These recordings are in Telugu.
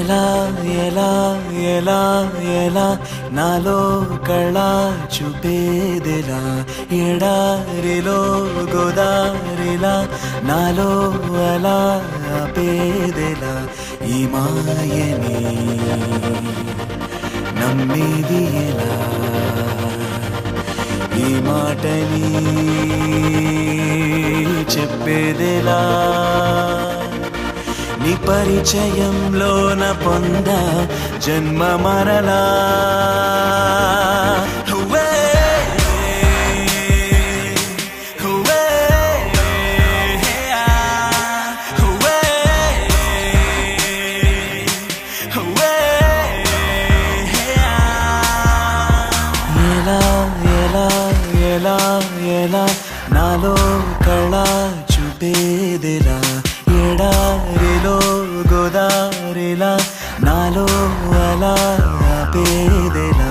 ఎలా ఎలా ఎలా ఎలా నాలో కళ చూపేదెలా ఎడారిలో గోదారిలా నాలో అలా ఆపేదెలా ఈ మాయని నమ్మేది ఎలా ఈ మాటని చెప్పేదెలా నీ పరిచయంలోన పొంద జన్మ మరలా ఎలా ఎలా ఎలా ఎలా నాలో కళ చూపేదెలా ఎడారిలో గోదారిలా నాలో అలా ఆపేదెలా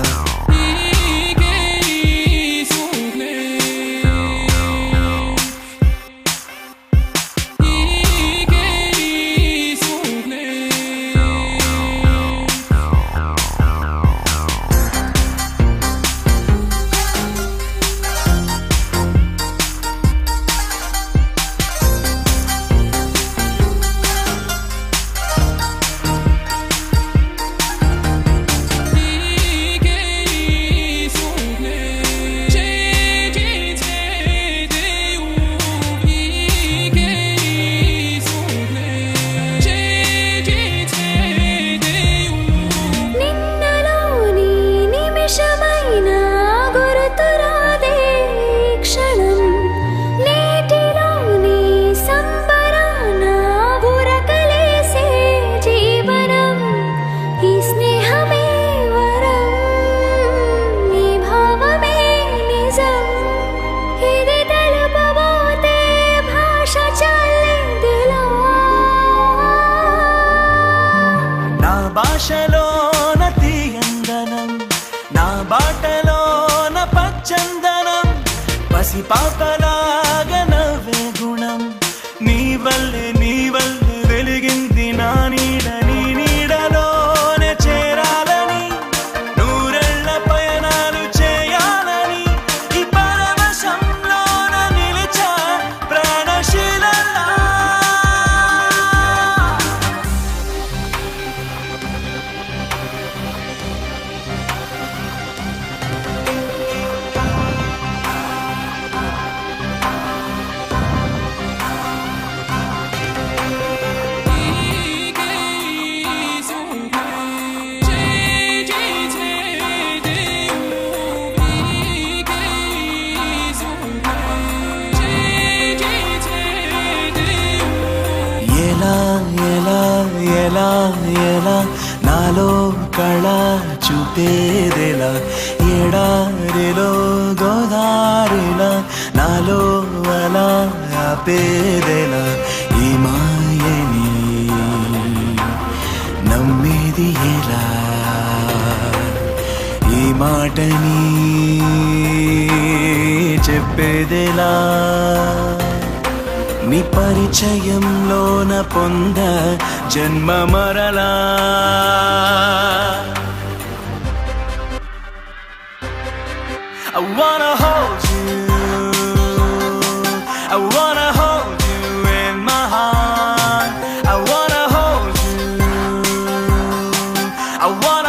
భాషలోన తీయందనం నా బాటలోన పచ్చందనం పసిపాపలాగా నవ్వే గుణం నీ వల్లే వెలిగింది నా నీడ నీ నీడలోనే చేరాలని నూరెళ్ళ పయనాలు చేయాలని ఈ పరవశంలోన నిలిచా ప్రాణశీలలా ఎలా ఎలా ఎలా ఎలా నాలో కళ చూపేదెలా ఎడారిలో గోదారిలా నాలో అలా ఆపేదెలా ఈ మాయని నమ్మేది ఎలా ఈ మాటని చెప్పేదెలా నీ పరిచయంలోన పొంద జన్మ మరలా I wanna hold you I wanna hold you in my heart I wanna hold you I wanna